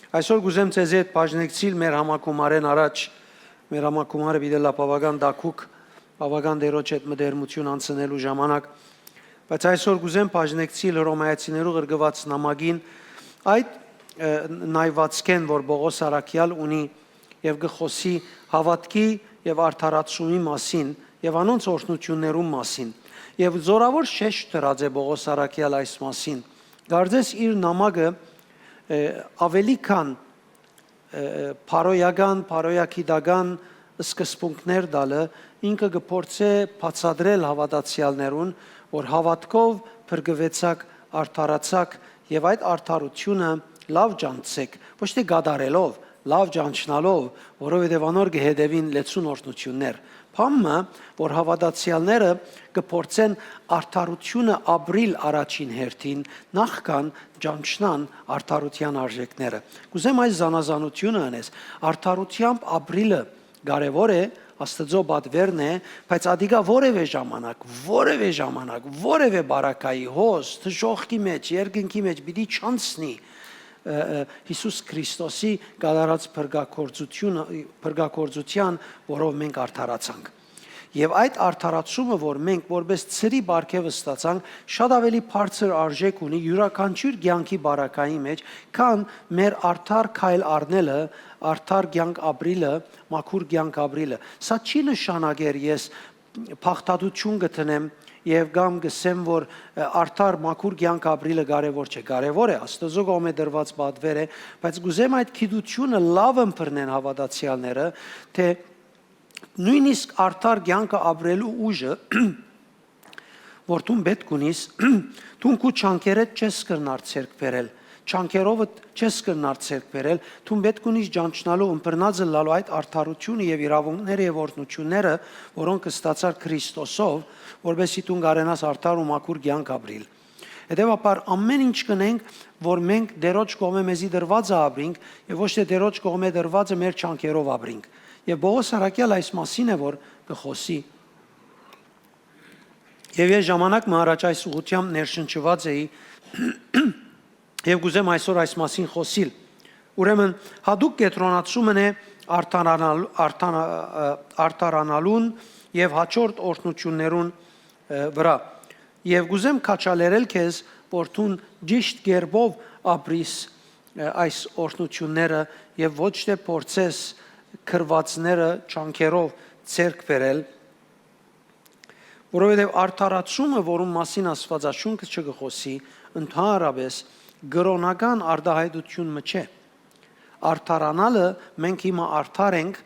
Այսօր գուզեմ ցեզի հետ բաժնեկցիլ մեր համակումարեն առաջ, մեր համակումարը բիդելա բավական դակուկ, բավական դերոջ հետ մդերմություն անցնելու ժամանակ, բայց այսօր գուզեմ բաժնեկցիլ հռոմայացիներու գրգված նամակին այդ նայվածքեն, որ Պողոս Արաքյալ ունի եւ գխոսի հավատքի եւ արդարացումի մասին եւ անոնց օրհնություններու մասին եւ զորավոր շեշտ դրած է Պողոս Արաքյալ այս մասին։ Գարձես իր նամակը ավելի քան փարոյագիտական սկզբունքներ տալը ինքը կփորձե բացատրել հավատացյալներուն, որ հավատքով փրկվեցաք, արդարացաք եւ այդ արդարությունը լավ ճանչեք, ոչ թե գադարելով, լավ ճանչնալով, որովհետեւ անոր կհետևին լեցուն օրհնություններ։ Փամը, որ հավատացյալները կփորձեն արդարությունը ապրիլ առաջին հերթին, նախքան ճանչնան արդարության արժեքները։ Կուզեմ այս զանազանությունը անես, արդարությամբ ապրիլը կարևոր է, Աստծո պատվերն է, բայց ադիգա որևէ ժամանակ, որևէ բարակայի հոս, թշոխքի մեջ, երկնքի մեջ պիտի չանցնի Հիսուս Քրիստոսի կատարած փրկագործության, որով մենք արդարացանք։ Եվ այդ արդարացումը, որ մենք որպես ծրի բարգևը ստացանք, շատ ավելի բարձր արժեք ունի յուրաքանչյուր կյանքի բարակայի մեջ, քան մեր արդար քայլ առնելը, արդար կյանք ապրիլը, մաքուր կյանք ապրիլը։ Սա չի նշանակեր ես փախտատություն գտնեմ եւ կամ գսեմ, որ արդար մաքուր կյանք ապրիլը կարևոր չէ, կարևոր է, Աստծո կողմէ դրված պատվեր է, բայց գուզեմ այդ գիտությունը լավ ըմբռնեն հավատացյալները, թե նույնիսկ արդար կյանքը ապրելու ուժը, որ դու պետք ունիս, դու քու չանկերդ չես կրնար ցերկ բերել, չանկերովը չես կրնար ցերկ բերել, դու պետք ունիս ճանչնալու ըմբռնած լալու այդ արդարությունը եւ իրավունքները եւ օրհնությունները, որոնք ստացար Քրիստոսով, որովհետեւ դու կարենաս արդար ու մաքուր կյանք ապրիլ։ Հետևաբար ամեն ինչ կնենք, որ մենք դերոջ կողմէ մեզի դրվածը ապրենք եւ ոչ թե դերոջ կողմէ դրվածը մեր չանկերով ապրենք։ Եվ Պողոս Արաքյալ այս մասին է, որ կխոսի։ Եվ ես ժամանակ մը առաջ այս ուղղությամբ ներշնչված էի եւ գուզեմ այսօր այս մասին խոսիլ։ Ուրեմն հadoop կենտրոնացումն է արդարանալուն եւ հաջորդ օրհնություններուն վրա։ Եվ գուզեմ քաչալերել քեզ, որ դու ճիշտ կերպով ապրիս այս օրհնությունները եւ ոչ թե փորձես քրվածները չանկերով ցերկ բերել, որովհետև արդարացումը, որում մասին Աստվածաշունչը չգխոսի, ընդհանրապես գրոնական արտահայտություն չէ։ Արդարանալը մենք հիմա արդար ենք,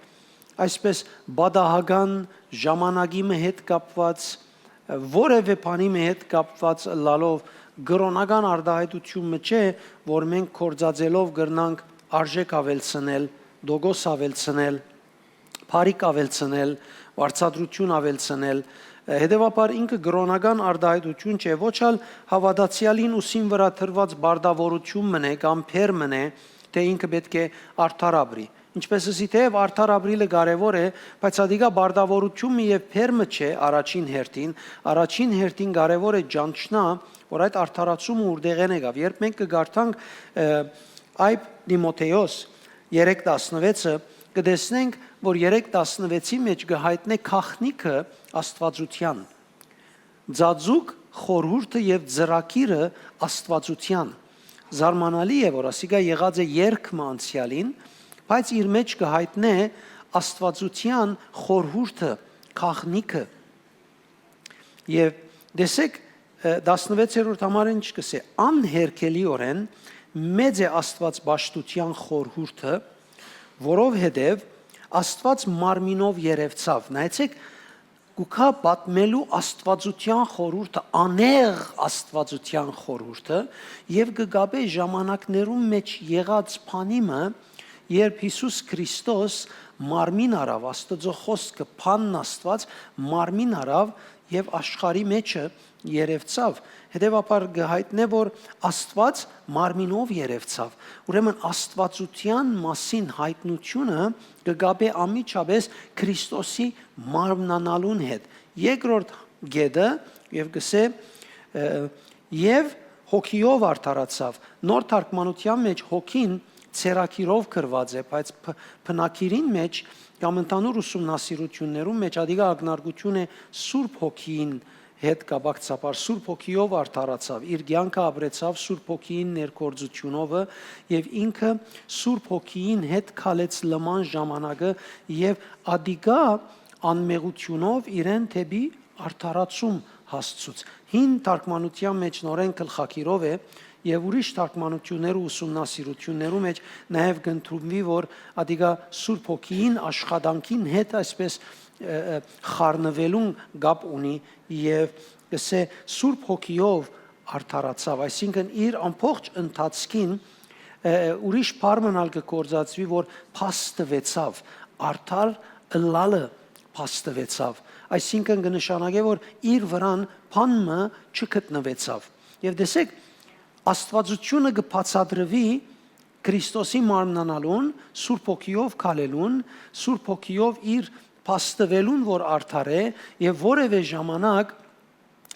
այսպես բադահական ժամանակի հետ կապված, որևէ բանի հետ կապված լալով գրոնական արտահայտություն չէ, որ մենք կործածելով գրնանք արժեք ավելցնել, դոգոս ավելցնել, բարիք ավելցնել, վարձատրություն ավելցնել, հետևաբար ինքը գրոնական արտահայտություն չէ, ոչ էլ հավատացյալին ուսին վրա թրված բարդավորություն մնե կամ փեր մնե, թե ինքը պետք է արդար ապրի։ Ինչպես ասի թեև արդար ապրիլը կարևոր է, բայց ադիգա բարդավորությունը եւ փերմը չէ առաջին հերթին կարևոր է ճանչնա, որ այդ արդարացումը ուրդեղեն եկավ։ Երբ մենք կգարտանք այբ Տիմոթեոս 3:16-ը կտեսնենք, որ 3:16-ի մեջ կհայտնե քաղտնիքը Աստվածության, ձաձուկ խորհուրդը եւ ծրակիրը Աստվածության։ Զարմանալի է, որ ասիկա եղած է երկմը անցյալին, բայց իր մեջ կհայտնե Աստվածության խորհուրդը, քաղտնիքը։ Եվ դեսեք 16-րդ համարին չկսե անհերքելիորեն մեծ է Աստված պաշտության խորհուրդը, որովհետև Աստված մարմինով երևցավ։ Նայեցեք, գուքա պատմելու Աստվածության խորհուրդը, անեղ Աստվածության խորհուրդը եւ կգաբե ժամանակներում մեջ եղած բանիմը, երբ Հիսուս Քրիստոս մարմին արավ, Աստծո խոսքը բանն Աստված մարմին արավ եւ աշխարհի մեջը երևցավ։ Հետևաբար գհայտնե, որ Աստված մարմինով երևցավ։ Ուրեմն Աստվածության մասին հայտնությունը կգաբե ամիջապես Քրիստոսի մարմնանալուն հետ։ Երկրորդ գեդը եւ գսե եւ հոգիով արդարացավ։ Նոր թարգմանության մեջ հոգին ցերակիրով գրված է, բայց փնակիրին մեջ կամ ընդհանուր ուսումնասիրություններում մեջ ադիգա ակնարկություն է Սուրբ Հոգին հետ կապակցաբար Սուրբ Հոգիով արդարացավ, իր կյանքը ապրեցավ Սուրբ Հոգին ներկործությունով եւ ինքը Սուրբ Հոգին հետ քալեց լման ժամանակը եւ ադիգա անմեղությունով իրեն թեպի արդարացում հասցուց։ Հին թարգմանության մեջ նորեն գլխակիրով է եւ ուրիշ թարգմանություններ ու ուսումնասիրություններում մեջ նաեւ կընդունվի, որ ադիգա Սուրբ Հոգին աշխատանքին հետ այսպես խառնվելուն գապ ունի եւ գսե Սուրբ Հոգիով արդարացավ, այսինքն իր ամբողջ ընթացքին ուրիշ բառմնալ կգործածվի, որ փաստվեցավ, արդար ըլլալը փաստվեցավ, այսինքն կնշանակե, որ իր վրան բանը չգտնվեցավ։ Եվ տեսեք, Աստվածությունը կբացատրվի Քրիստոսի մարմնանալուն, Սուրբ Հոգիով քալելուն, Սուրբ Հոգիով իր փաստվելուն, որ արդար է եւ որևէ ժամանակ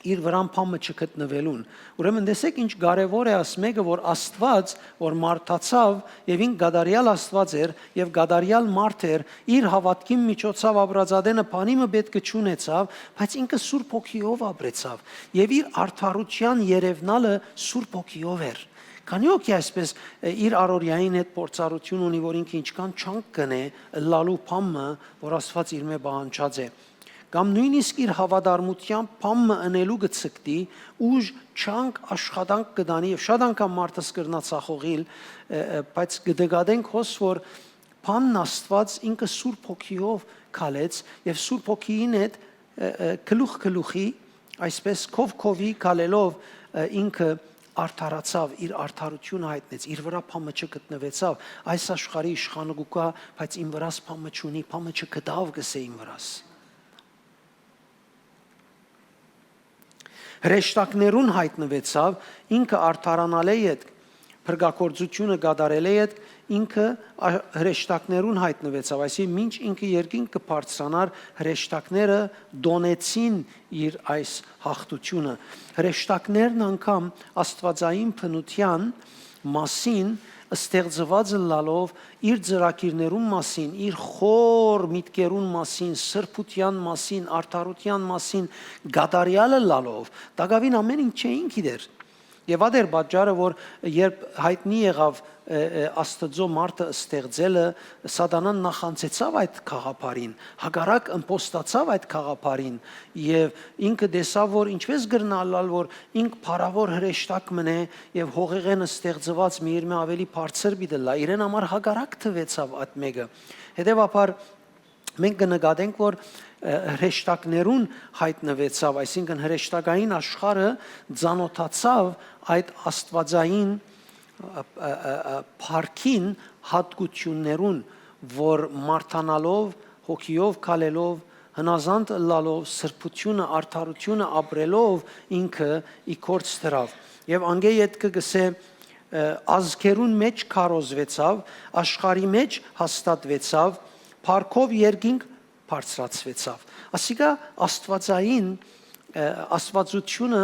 իր վրան փամը չգտնվելուն։ Ուրեմն տեսեք ինչ կարևոր է ասմեկը, որ Աստված, որ մարդացավ եւ ինք գադարյալ Աստված էր եւ գադարյալ մարդ էր, իր հավատքի միջոցով ապրածադենը բանիմը պետք չունեցավ, բայց ինքը Սուրբ Հոգիով ապրեցավ եւ իր արդարության երևնալը Սուրբ Հոգիով էր։ Քանի օքի այսպես իր առօրյային հետ փորձառություն ունի, որ ինքը ինչքան չանք կնե լալու փամը, որ Աստված իր մե բանջած է։ Կամ նույնիսկ իր հավատարմությամբ փամը ընելու գցկտի ուժ չանք աշխատանք կդանի եւ շատ անգամ մարդը սկրնա ցախողիլ, բայց գդգադենք հոս որ փանն Աստված ինքը Սուրբ Հոգիով քալեց եւ Սուրբ Հոգիին հետ գլուխի այսպես քովի քալելով ինքը արդարացավ, իր արդարությունը հայտնեց, իր վրա փամը չգտնվեցավ, այս աշխարհի իշխանը գուկա, բայց իմ վրաս փամը չունի, փամը չգտավ գսե իմ վրաս։ Հրեշտակներուն հայտնվեցավ, ինքը արդարանալ է յետ, փրկագործությունը գադարել է յետ, ինքը հրեշտակներուն հայտնվեցավ, այսինքն մինչ ինքը երկինք կբարձրանար, հրեշտակները դոնեցին իր այս հաղթությունը։ Հրեշտակներն անգամ աստվածային բնության մասին ստեղծված լալով իր ծրագիրներուն մասին, իր խոր միտքերուն մասին, սրբության մասին, արդարության մասին գադարյալը լալով, դակավին ամեն ինչ չէին գիտեր։ Եվ ադեր պատճառը, որ երբ հայտնի եղավ Աստծո մարդը ստեղծելը, Սատանան նախանցեցավ այդ խաղապարին, հակառակ ըմպոստացավ այդ խաղապարին եւ ինքը տեսավ, որ ինչպես գրնալալ, որ ինք փարավոր հրեշտակ մնե եւ հողեղենը ստեղծված մի իրմե ավելի բարձր բիդլա, իրեն համար հակառակ թվեցավ այդ մեկը։ Հետեւաբար մենք կնկատենք, որ հրեշտակներուն հայտնվեցավ, այսինքն հրեշտակային աշխարհը ծանոթացավ այդ աստվածային փառքին հատկություններուն, որ մարդանալով, հոգիով քալելով, հնազանդ լալով, սրբությունը, արդարությունը ապրելով ինքը իքորց դրավ։ Եվ անգե յետքը գսե ազգերուն մեջ քարոզվեցավ, աշխարհի մեջ հաստատվեցավ, փառքով երկինք բարձրացվեցավ։ Ասիկա աստվածային աստվածությունը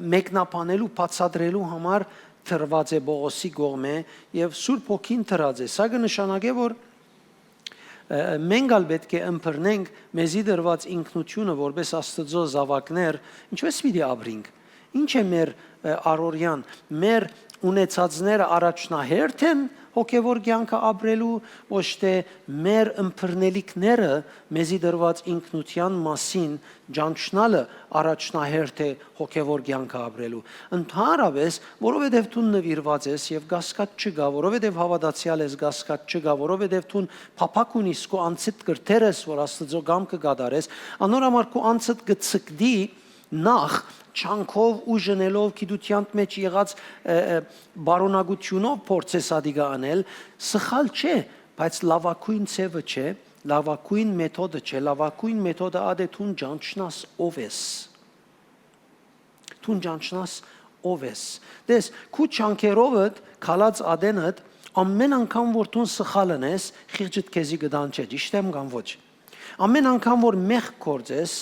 մեկնաբանելու, բացատրելու համար թրված է Բողոսի կողմէ եւ Սուրբ Հոգին թրած է։ Սա կնշանակե, որ մենք ալ պետք է ըմբռնենք մեզի դրված ինքնությունը որպես Աստծո զավակներ, ինչպես պիտի ապրենք։ Ինչ է մեր առօրյան, մեր ունեցածները առաջնահերթ են հոգևոր կյանքը ապրելու, ոչ թե մեր ըմբռնելիքները մեզի դրված ինքնության մասին ճանչնալը առաջնահերթ է հոգևոր կյանքը ապրելու։ Ընդհանրապես, որովհետև դու նվիրված ես եւ գասկած չկա, որովհետև հավատացյալ ես, գասկած չկա, որովհետև դու փափակ ունիս քո անցիդ կրթերես, որ Աստծո կամքը կատարես, անորոմար քո անցիդ գծկդի նախ չանքով ու ժնելով գիտության մեջ եղած բարոնագությունով փորձես ադիգա անել, սխալ չէ, բայց լավակույն ցևը չէ, լավակույն մեթոդը չէ, լավակույն մեթոդը ադեթուն ճանչնաս ով ես։ Թուն ճանչնաս ով ես։ Դες քու չանքերովդ քալած ադենդ ամեն անգամ որ դու սխալ ես, խիղճդ քեզի գդան չէ, ճիշտ եմ կամ ոչ։ Ամեն անգամ որ մեղ կործես,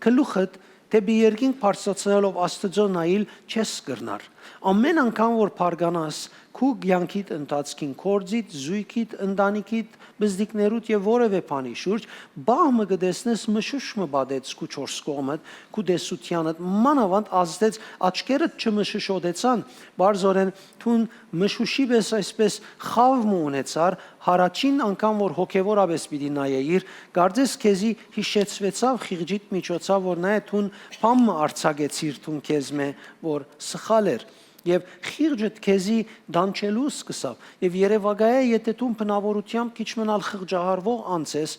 գլուխդ դեպի երկինք բարձրացնելով Աստծո նայել չես կրնար։ Ամեն անգամ որ բարգանաս քու կյանքիդ ընթացքին կորձիդ, զույգիդ, ընտանիքիդ, բզդիկներուդ եւ որևէ բանի շուրջ, բահմը կդեսնես մշուշմը բադեց քու չորս կողմդ, քու դեսությանդ մանավանդ ազդեց աչքերդ չմշշոդեցան, բարձորեն թուն մշուշի պես այսպես խավմ ունեցար, հարաճին անգամ որ հոգեվորապես պիտի նայեիր, կարծես քեզի հիշեցվեցավ խիղճիտ միջոցով որ նայ թուն բամը արցագեցիր թուն քեզմե որ սխալ էր Եվ խիղճդ քեզի դանչելու սկսավ եւ երևակայա եթե դու բնավորությամբ քիչ մնալ խղճահարվող անցես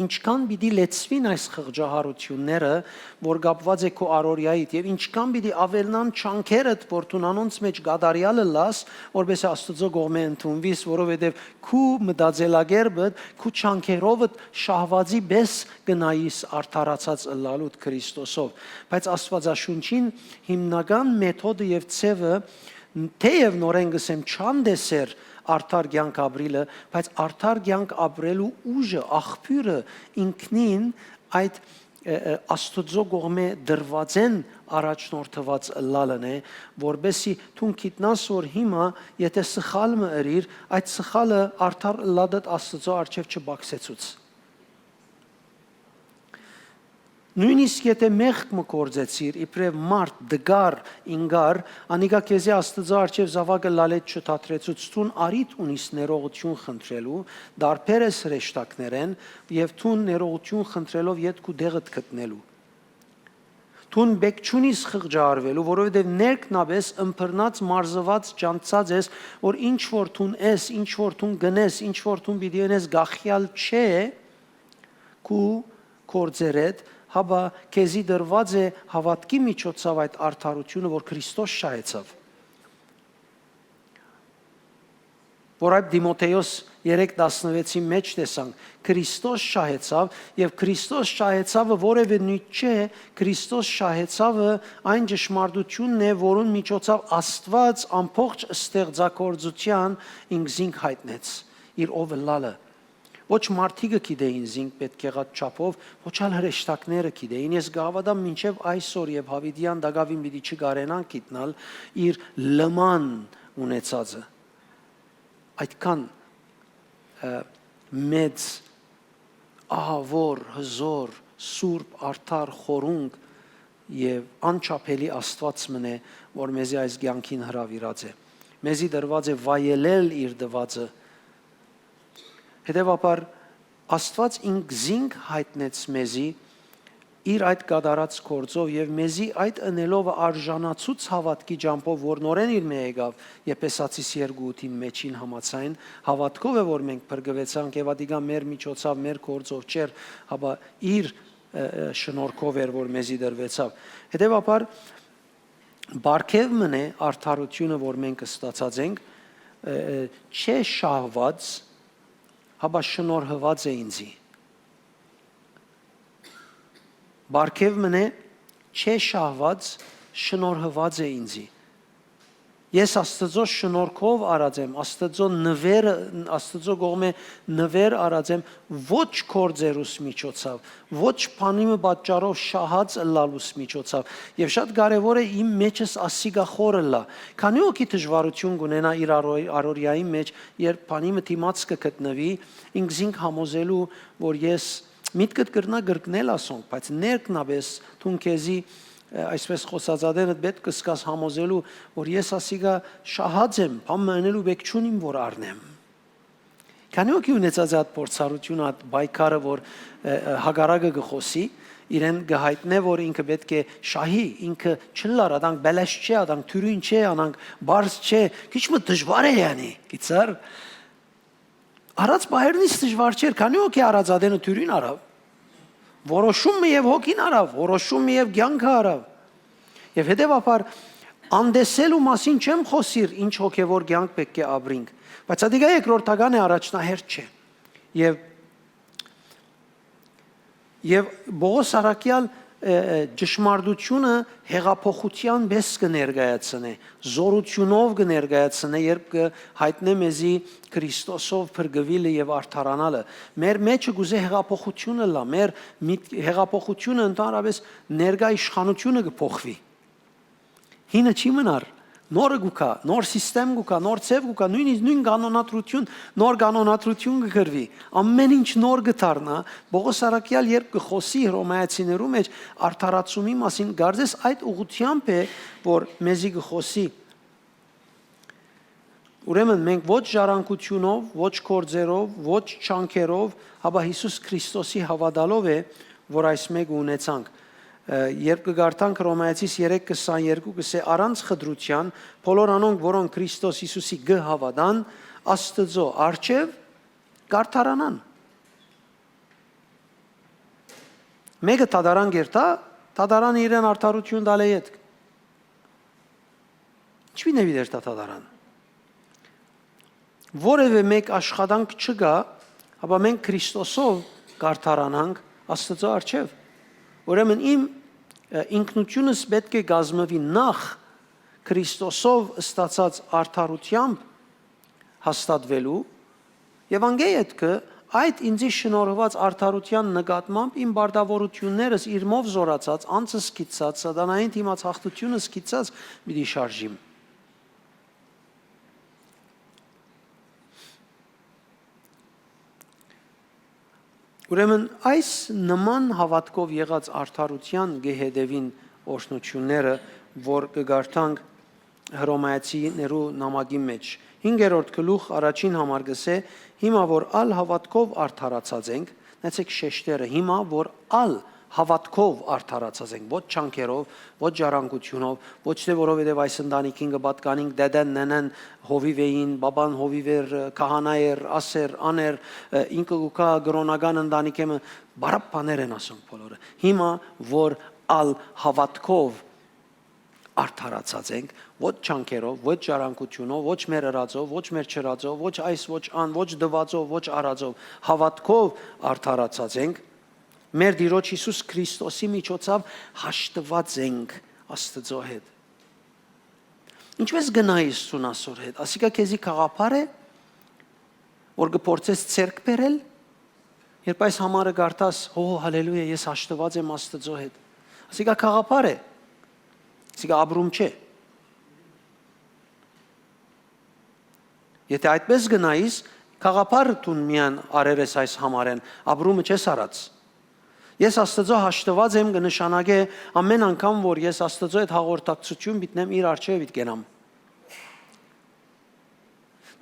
ինչքան պիտի լեցվին այս խղճահարությունները որ կապված է քո առօրյայիդ եւ ինչքան պիտի ավելնան չանքերդ որ դու անոնց մեջ գադարյալը լաս որպես Աստծո կողմէ ընդունվիս որովհետեւ քու մտածելակերպդ քու չանքերովդ շահվածի պես գնայիս արդարացած ըլլալուդ Քրիստոսով բայց Աստվածաշունչին հիմնական մեթոդը եւ ցևը թեև նորեն գսեմ չանդեսեր արդար կյանք ապրիլը, բայց արդար կյանք ապրելու ուժը, աղբյուրը ինքնին այդ Աստծո կողմէ դրված են առաջնորդված լալն է, որբեսի թուն գիտնաս որ հիմա եթե սխալ մը ըրիր, այդ սխալը արդար լադդ Աստծո արչև չբաքսեցուց։ Նույնիսկ եթե մեղք մը կործեցիր, իբրև մարդ, դգար, ինգար, անիկա քեզի Աստծո արչև զավակը լալետ չթատրեցուց, թուն արիտ ունիս ներողություն խնդրելու, դարբերես հրեշտակներեն եւ թուն ներողություն խնդրելով յետ քու դեղդ գտնելու։ Թուն բեք չունիս խղճահարվելու, որովհետեւ ներքնաբես ըմբռնած մարզված ճանցած ես, որ ինչ որ թուն ես, ինչ որ թուն գնես, ինչ որ թուն պիտի անես գախյալ չէ, քու կործերեդ Հաբա քեզի դրված է հավատքի միջոցով այդ արդարությունը, որ Քրիստոս շահեցավ։ Որ այդ Դիմոթեոս 3:16-ի մեջ տեսանք, Քրիստոս շահեցավ եւ Քրիստոս շահեցավը որևէ նույն չէ, Քրիստոս շահեցավը այն ճշմարտությունն է, որուն միջոցով Աստված ամբողջ ստեղծագործության ինքզինք հայտնեց իր ով լալը Ոչ մարդիկը գիտեին զինք պետք եղած չափով, ոչ էլ հրեշտակները գիտեին։ Ես գավադամ մինչև այսօր եւ հավիդյան դակավին պիտի չգարենան գիտնալ իր լման ունեցածը։ Այդքան մեծ ահավոր, հզոր, սուրբ, արդար, խորունգ եւ անչափելի Աստված մնե, որ մեզի այս կյանքին հրավիրած է։ Մեզի դրված է վայելել իր դվածը Հետևաբար Աստված ինքզինք հայտնեց մեզի իր այդ կատարած գործով եւ մեզի այդ ընելով արժանացուց հավատքի ջամփով որ նորեն իր մե եկավ Եփեսացիս 2:8-ին մեջին համացայն հավատքով է որ մենք բրգվեցանք եւ ադիգա մեր միջոցով մեր գործով չէր հաբա իր շնորհքով էր որ մեզի դրվեցավ Հետևաբար բարգև մնե արդարությունը որ մենք ստացած ենք չէ շահված Հաբա շնորհված է ինձի։ Բարգև մնե չէ շահված շնորհված է ինձի։ Ես Աստծո շնորհքով արած եմ, Աստծո կողմէ նվեր արած եմ ոչ կորձերուս միջոցով, ոչ բանիմը պատճառով շահած լալուս միջոցով։ Եվ շատ կարևոր է իմ մեջս ասիգա խորը լա։ Քանի օքի դժվարություն կունենա իր առօրյայի մեջ, երբ բանիմը դիմաց կգտնվի, ինքզինք համոզելու, որ ես միտքդ կրնա գրկնել ասոնք, բայց ներքնաբես թուն քեզի այսպես խոսածադենդ պետք կսկաս համոզելու, որ ես ասիգա շահած եմ, բամենելու բեք չունիմ, որ արնեմ։ Քանի օքի ունեցած այդ փորձառությունը, այդ բայկարը, որ հագարակը գխոսի, իրեն գհայտնե, որ ինքը պետք է շահի, ինքը չլար, ադանք բելեշ չէ, ադանք թյուրին չէ, ադանք բարս չէ, քիչ մը դժվար է յանի, գիծար։ Արած բայերնից դժվար չէր, քանի օքի արածադենը թյուրին արավ։ Որոշումը եւ հոգին արավ, որոշումը եւ կյանքը արավ։ Եվ հետեւաբար անդեսելու մասին չեմ խոսիր, ինչ հոգեվոր կյանք պետք է ապրենք, բայց ադիգա երկրորդական է առաջնահերթ չէ։ Եվ Բողոս Արաքյալ ճշմարտությունը հեղափոխության պես կներկայացնե, զորությունով կներկայացնե, երբ հայտնե մեզի Քրիստոսով փրկվելը եւ արդարանալը։ Մեր մեջը գուզե հեղափոխությունը լա, մեր հեղափոխությունը ընդհանրապես ներկա իշխանությունը կփոխվի։ Հինը չի մնար, նորը գուկա, նոր համակարգ գուկա, նոր ցև գուկա, նույն կանոնադրություն, նոր կանոնադրություն կգրվի։ Ամեն ինչ նոր կդառնա։ Պողոս առաքյալ երբ կխոսի հռոմեացիներու մեջ արդարացումի մասին, գարձես այդ ուղղությամբ է, որ մեզի կխոսի։ Ուրեմն մենք ոչ ժառանգությունով, ոչ գործերով, ոչ չանքերով, հապա Հիսուս Քրիստոսի հավատալով է, որ այս մեկը ունեցանք։ Երբ կգարտանք Հռոմեացիս 3:22 կսե առանց խտրության բոլոր անոնք, որոնք Քրիստոս Հիսուսի գհավատան, Աստծո առջև կարդարանան։ Մեկը տադարան գերտա, տադարանը իրեն արդարություն տալե հետ։ Ինչի՞ նեվի դեր տադարան։ Որևէ մեկ աշխատանք չկա, հապա մենք Քրիստոսով կարդարանանք Աստծո առջև։ Ուրեմն իմ ինքնությունս պետք է գազմվի նախ Քրիստոսով ստացած արդարությամբ հաստատվելու եւ անգեյետքը այդ ինձի շնորհված արդարության նկատմամբ իմ բարդավորություններս իրմով զորացած, անձս սկիծած, սատանային դիմաց հաղթությունը սկիծած մի շարժիմ։ Ուրեմն այս նման հավատքով եղած արդարության գեհեդևին օրհնությունները, որ կգարտանք Հռոմեացիներու նամակի մեջ 5-րդ գլուխ առաջին համար գսե հիմա որ ալ հավատքով արդարացած ենք, նայեցեք շեշտերը, հիմա որ ալ հավատքով արդարացած ենք, ոչ չանքերով, ոչ ժառանգությունով, ոչ թե որովհետև այս ընտանիքին կպատկանենք դեդեն, նենեն, հովիվեին, բաբան հովիվեր, քահանայեր, ասեր, աներ, ինքը գուկա գրոնական ընտանիքեմը բարապ բաներ են ասում բոլորը։ Հիմա որ ալ հավատքով արդարացած ենք, ոչ չանքերով, ոչ ժառանգությունով, ոչ մեր ըրածով, ոչ մեր չրածով, ոչ այս, ոչ ան, ոչ դվածով, ոչ արածով, հավատքով արդարացած ենք, մեր Տիրոջ Հիսուս Քրիստոսի միջոցով հաշտված ենք Աստծո հետ։ Ինչպես գնայիս սունասոր հետ, ասիկա քեզի քաղաքար է, որ կփորձես ցերկ բերել, երբ այս համարը գարտաս, հո հալելույա, ես հաշտված եմ Աստծո հետ։ Ասիկա քաղաքար է, ասիկա ապրում չէ։ Եթե այդպես գնայիս, քաղաքար տուն միան արերես այս համարեն, ապրումը չես արած։ Ես Աստծո հաշտված եմ կնշանակե ամեն անգամ, որ ես Աստծո հետ հաղորդակցություն գտնեմ իր առջև գնամ։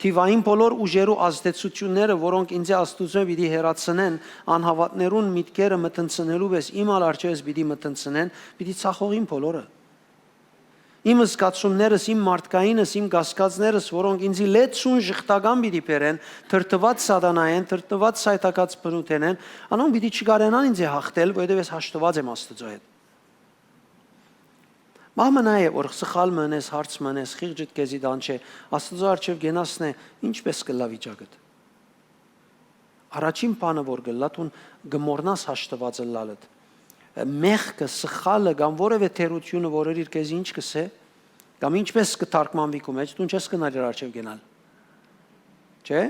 Թիվային բոլոր ուժերու ազդեցությունները, որոնք ինձ Աստծո պիտի հերացնեն, անհավատներուն միտքերը մտնցնելու պես իմ առջևս պիտի մտնցնեն, պիտի ցախողին բոլորը։ Իմ զգացումներս, իմ մարդկայինս, իմ կասկածներս, որոնք ինձի լեցուն շղթական պիտի բերեն, թրթված սատանայեն, թրթված սայթակած բնութեն են, անոնք պիտի չկարենան ինձ հաղթել, որովհետև ես հաշտված եմ Աստծո հետ։ Մամնա է, որ սխալ մնես, հարց մնես, խիղճդ քեզի դանչե, Աստծո առջև գենասն է, ինչպես կլա վիճակդ։ Առաջին բանը, որ գլատուն գմորնաս հաշտվածը լալդ։ Մեղքը, սխալը կամ որևէ թերությունը, որը իր քեզ ինչ կսե, կամ ինչպես կթարգմանվի քո մեջ, դու չես կնալ իր առջև գնալ։ Չէ՞։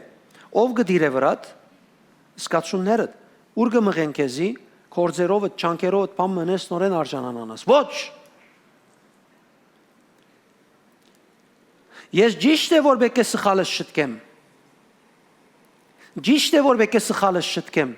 Ով գդիրե վրատ, սկացումներդ, ուր կմղեն քեզի, կորձերով, չանկերով, բամ մնես նորեն արժանանանաս։ Ոչ։ Ես ճիշտ է, որ բեկե սխալս շտկեմ։ Ճիշտ է, որ բեկե սխալս շտկեմ։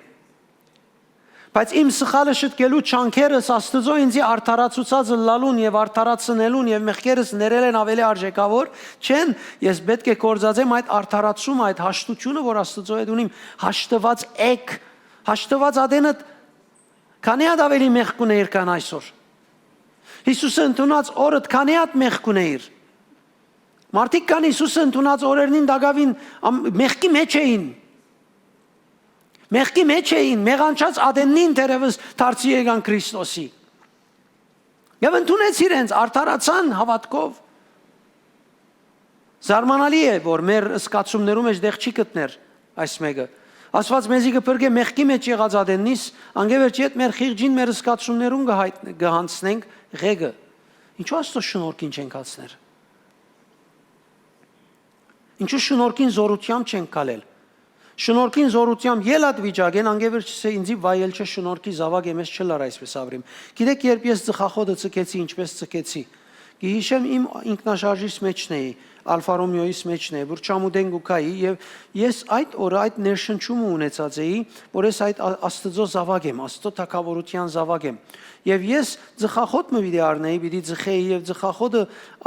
Բայց իմ սխալը շտկելու չանքերս Աստծո ինձի արդարացուցած լալուն եւ արդարացնելուն եւ մեղքերս ներել են ավելի արժեքավոր չեն, ես պետք է կործածեմ այդ արդարացումը, այդ հաշտությունը, որ Աստծո հետ ունիմ, հաշտված եք, հաշտված ադենը քանի հատ ավելի մեղք ունեիր քան այսօր։ Հիսուսը ընդունած օրդ քանի հատ մեղք ունեիր։ Մարդիկ կան Հիսուսը ընդունած օրերին դակավին մեղքի մեջ էին։ Մեղքի մեջ էին, մեղանչած ադենին դերևս դարձի եկան Քրիստոսի։ Եվ ընդունեց իրենց, արդարացան հավատքով։ Զարմանալի է, որ մեր զգացումներում մեջ դեղ չի գտներ այս մեկը։ Աստված մեզի կփրկե մեղքի մեջ եղած ադենից, անգևերջի հետ մեր խիղճին մեր զգացումներում կհանցնենք ղեգը։ Ինչու Աստծո շնորհքին չենք հացներ։ Ինչու շնորհքին զորությամբ չենք կալել։ Շնորհքին զորությամբ ելած վիճակեն անգևերջի ինձի վայել չէ շնորհքի զավակ եմ ես չլար այսպես ավրիմ։ Գիտեք երբ ես ծխախոտը ցկեցի, ինչպես ցկեցի։ Գիհիշեմ իմ ինքնաշարժից մեջն էի, Ալֆա Ռոմեոյից մեջն էի, որ Չամուդեն գուքայի եւ ես այդ օրը այդ ներշնչումը ունեցած էի, որ ես այդ Աստծո զավակ եմ, Աստծո թագավորության զավակ եմ։ Եվ ես ծխախոտ մը պիտի առնեի, պիտի ծխեի եւ ծխախոտը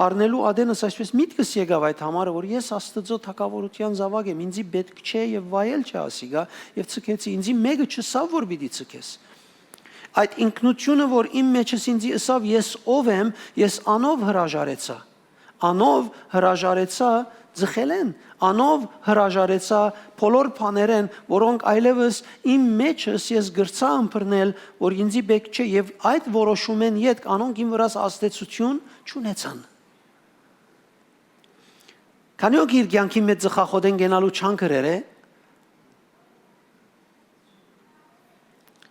առնելու ադենս այսպես միտքս եկավ այդ համարը, որ ես Աստծո թագավորության զավակ եմ, ինձի պետք չէ եւ վայել չէ ասի գա եւ ցկեցի, ինձի մեկը չսավ որ պիտի ցկես։ Այդ ինքնությունը, որ իմ մեջս ինձի ըսավ, ես ով եմ, ես անով հրաժարեցա։ Անով հրաժարեցա ձխելեն, անով հրաժարեցա բոլոր բաներեն, որոնք այլևս իմ մեջս ես գրծա ըմբռնել, որ ինձի բեք չէ եւ այդ որոշումեն յետ անոնք իմ վրաս ազդեցություն չունեցան։ Քանի որ իր կյանքի մեջ ծխախոտեն գնալու չան գրեր է։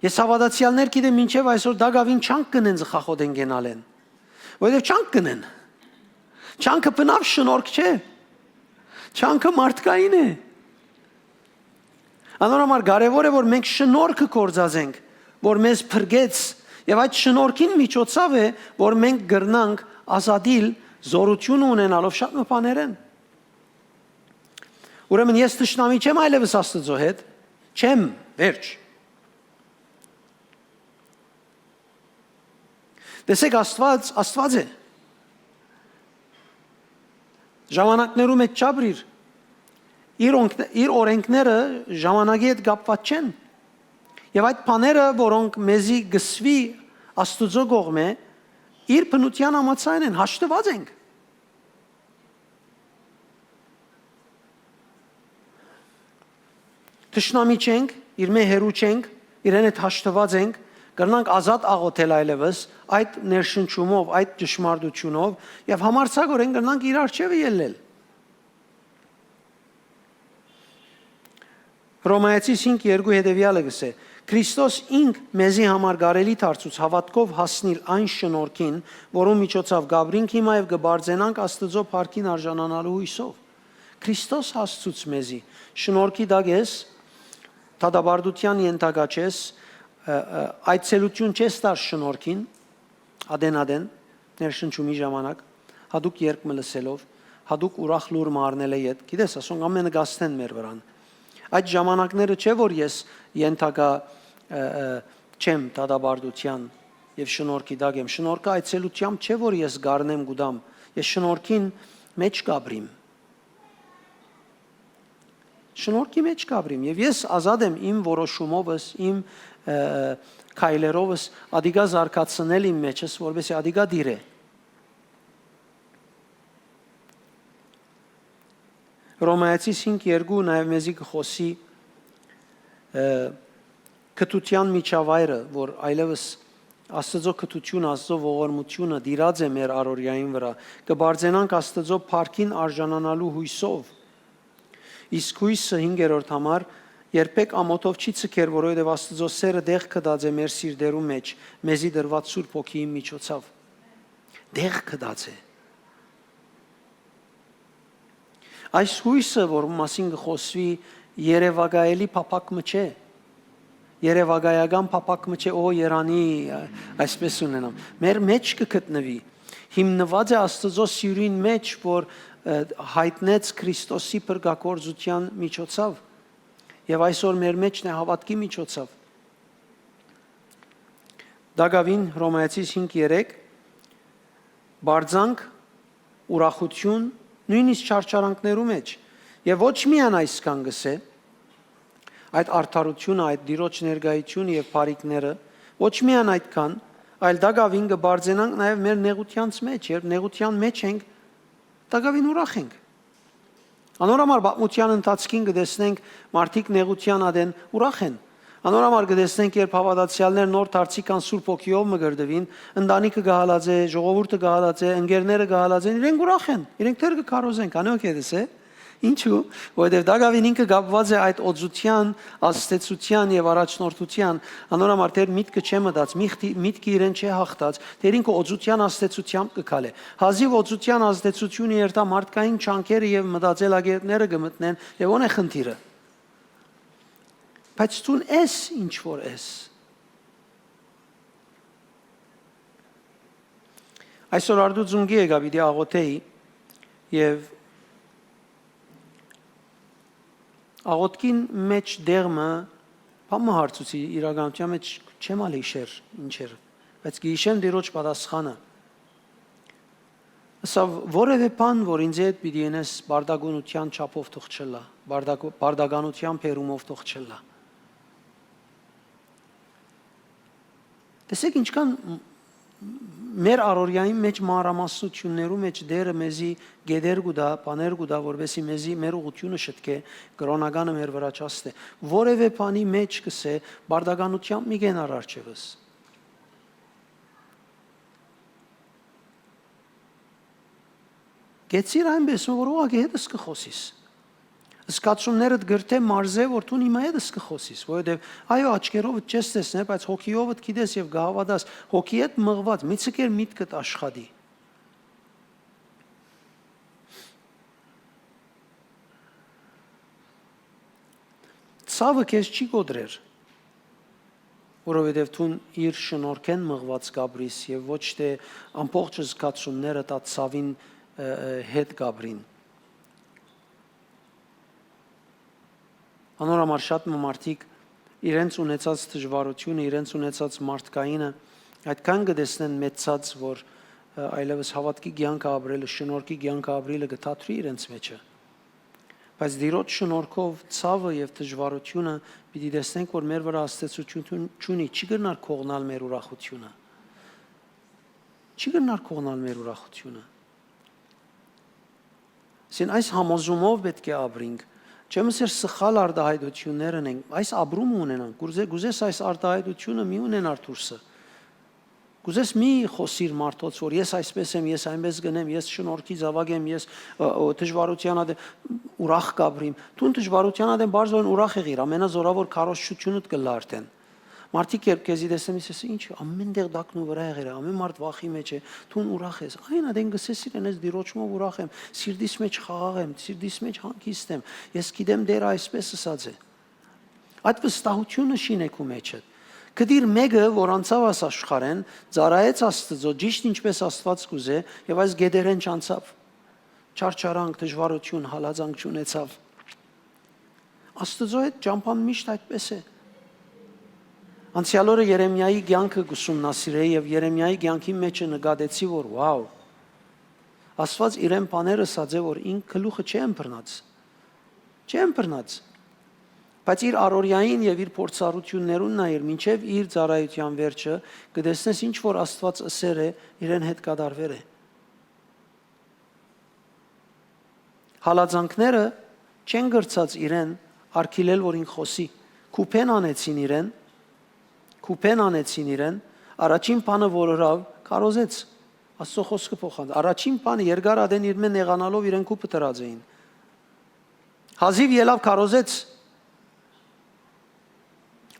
Ես հավատացյալներ գիտեմ մինչև այսօր դագավին չանք կնեն ծխախոտեն գնալեն։ Որովհետև չանք կնեն։ Չանքը բնավ շնորհք չէ։ Չանքը մարդկային է։ Անորոմար կարևոր է որ մենք շնորհքը կործածենք, որ մեզ փրկեց եւ այդ շնորհքին միջոցով է, որ մենք գրնանք ազատիլ զորություն ունենալով շատ բաներ են։ Ուրեմն ես տշնամի չեմ այլևս Աստծո հետ, չեմ, վերջ։ Տեսեք Աստված է։ Ժամանակներում է չաբրիր։ Իր օրենքները ժամանակի հետ կապված չեն։ Եվ այդ բաները, որոնք մեզի գսվի Աստծո կողմէ, իր բնության համաձայն են, հաշտված ենք։ Տշնամի չենք, իր մեր հերու չենք, իրեն հետ հաշտված ենք, կրնանք ազատ աղոթել այլևս այդ ներշնչումով, այդ ճշմարտությունով եւ համարձակորեն կրնանք իր առջևը ելնել։ Հռոմայացիս 5:2 հետեւյալը գսե. Քրիստոս ինք մեզի համար գարելի դարձուց հավատքով հասնիլ այն շնորհքին, որում միջոցով գաբրինք հիմա եւ կբարձենանք Աստծո փառքին արժանանալու հույսով։ Քրիստոս հասցուց մեզի շնորհքի դագես, թադաբարդության ենթակա չես, այցելություն չես տար շնորհքին, ադեն, ներշնչումի ժամանակ, հadouk երգ լսելով, հadouk ուրախ լուր մարնել է յետ, գիտես, ասոնք ամենը գաստեն մեր վրան։ Այդ ժամանակները չէ, որ ես ենթակա չեմ թադաբարդության եւ շնորհքի դակ եմ, շնորհքը այցելությամբ չէ, որ ես գարնեմ գուդամ, ես շնորհքին մեջ կաբրիմ։ Շնորհքի մեջ կաբրիմ եւ ես ազատ եմ իմ որոշումովս, իմ քայլերովս ադիգա զարգացնել իմ մեջս, որովհետեւ ադիգա դիր է։ Հռոմայացիս 5:2 նաեւ մեզի կխոսի կտության միջավայրը, որ այլևս Աստծո կտությունը, Աստծո ողորմությունը դիրած է մեր առօրյային վրա, կբարձենանք Աստծո փառքին արժանանալու հույսով։ Իսկ հույսը 5-րդ համար երբեք ամոթով չի ցկեր, որովհետև Աստծո սերը դեղ կդած է մեր սիրտերու մեջ, մեզի դրված Սուրբ Հոգիի միջոցով։ Դեղ կդած է։ Այս հույսը, որ մասին կխոսվի, երևակայելի փափակը չէ։ Երևակայական փափակը չէ, օ Երանի, այսպես ունենամ։ Մեր մեջ կգտնվի, հիմնված է Աստծո սիրուն մեջ, որ հայտնեց Քրիստոսի փրկագործության միջոցով եւ այսօր մեր մեջն է հավատքի միջոցով։ Դագավին Հռոմայացիս 5:3 բարձանք ուրախություն նույնիսկ չարչարանքներու մեջ եւ ոչ միայն այսքան գսե այդ արդարությունը, այդ դիրոջ ներգայությունը եւ բարիկները ոչ միայն այդքան, այլ դագավին կբարձենանք նաեւ մեր նեղությանց մեջ, երբ նեղության մեջ ենք, դագավին ուրախ ենք։ Անորամար պատմության ընթացքին կտեսնենք մարդիկ նեղության ադեն ուրախ են։ Անորամար կտեսնենք, երբ հավատացյալներ նոր դարձիկան Սուրբ Հոգիով մգրդվին, ընտանիքը գահալած է, ժողովուրդը գահալած է, ընկերները գահալած են, իրենք ուրախ են, իրենք թեր կքարոզեն, կանոք է դեսե։ Ինչու՞, որովհետև դագավին ինքը կապված է այդ օծության, ազդեցության եւ առաջնորդության, անորամար թեր միտքը չէ մտած, միտքը իրեն չէ հաղթած, թեր ինքը օծության ազդեցությամբ կգալե։ Հազիվ օծության ազդեցությունը երթա մարդկային չանքերը եւ մտածելակերպները կմտնեն եւ ո՞ն է խնդիրը։ Բայց ցուն էս ինչ որ էս։ Այսօր արդուծունգի եկա պիտի աղոթեի եւ աղոթքին մեջ դեղմը բամը հարցուցի իրականության մեջ չեմ ալ հիշեր ինչեր, բայց գիշեմ դիրոջ պատասխանը։ Սա որևէ բան, որ ինձ հետ պիտի ենես բարդագունության չափով թող չլա, բարդագանության փերումով թող չլա։ Տեսեք ինչքան մեր առօրյայի մեջ մանրամասնություններու մեջ դերը մեզի գեդեր գուտա, բաներ գուտա, որովհետեւ մեզի մեր ուղղությունը շտկե, կրոնականը մեր վրա չաստե։ Որևէ բանի մեջ կսե բարդագանությամբ մի գենար արջևս։ Գեցիր այնպես, որ ուղղակի հետս կխոսիս։ Սկացումներդ գրթե մարզե, որ դու հիմա հետս կխոսիս, որովհետև այո աչքերովդ չես տեսնել, բայց հոգիովդ գիտես եւ գահավադաս, հոգի հետ մղված, մի ցկեր միտքդ աշխատի։ Ցավը քեզ չի գոդրեր, որովհետև դու իր շնորհքեն մղված գաբրիս եւ ոչ թե ամբողջ զգացումները դա ցավին հետ գաբրին։ Անորամար շատ մարդիկ իրենց ունեցած դժվարությունը, իրենց ունեցած մարդկայինը այդքան կտեսնեն մեծած, որ այլևս հավատքի կյանք ապրելը, շնորհքի կյանք ապրելը կթատրի իրենց մեջը։ Բայց դիրոջ շնորհքով ցավը եւ դժվարությունը պիտի տեսնենք, որ մեր վրա աստեցություն չունի, չի գնար կողնալ մեր ուրախությունը։ Չի գնար կողնալ մեր ուրախությունը։ Սին այս համոզումով պետք է ապրենք։ Չեմ ասեր սխալ արտահայտություններ ունենք, այս ապրում ունենանք, գուզես այս արտահայտությունը մի ունենար դուրսը։ Գուզես մի խոսիր մարդոց, որ ես այսպես եմ, ես այնպես գնեմ, ես շնորհքի զավակ եմ, ես դժվարության ադեմ ուրախ կապրիմ։ Դու դժվարության ադեմ բարձրորեն ուրախ եղիր, ամենազորավոր քարոզչությունդ կլա արդեն։ Մարդիկ երբ քեզի տեսնեմ, ես ինչ, ամեն տեղ դակնու վրա եղել է, ամեն մարդ վախի մեջ է, դու ուրախ ես։ Այն ադեն գսես իրեն ես դիրոճմով ուրախ եմ, սիրտիս մեջ խաղաղ եմ, սիրտիս մեջ հանգիստ եմ։ Ես գիտեմ դեր այսպես ասած է։ Այդ վստահությունը շինեք ու մեջը։ Գդիր մեկը, որ անցավ աս աշխարհեն, ծառայեց Աստծո, ճիշտ ինչպես Աստված կուզե, եւ այս գեդերեն չանցավ։ Չարչարանք, դժվարություն, հալածանք չունեցավ։ Աստծո հետ ճամփան միշտ այդպես է։ Անցյալ օրը Երեմիայի կյանքը ուսումնասիրեի եւ Երեմիայի կյանքի մեջ նկատեցի, որ վաու։ Աստված իրեն բաները ասած է, որ ինքը գլուխը չեն բռնած։ Չեն բռնած։ Բայց իր առօրյային եւ իր փորձառություններուն նայր, մինչեւ իր ծառայության վերջը, կտեսնես ինչ որ Աստված ասեր է, իրեն հետ կդարվեր է։ Հալածանքները չեն գրծած իրեն արկիլել, որ ինք խոսի։ Կուպեն անեցին իրեն, առաջին բանը որորավ, կարոզեց, Աստծո խոսքը փոխանց։ Առաջին բանը երկար ադեն իր մեն եղանալով իրեն կուպը տրած էին։ Հազիվ ելավ կարոզեց։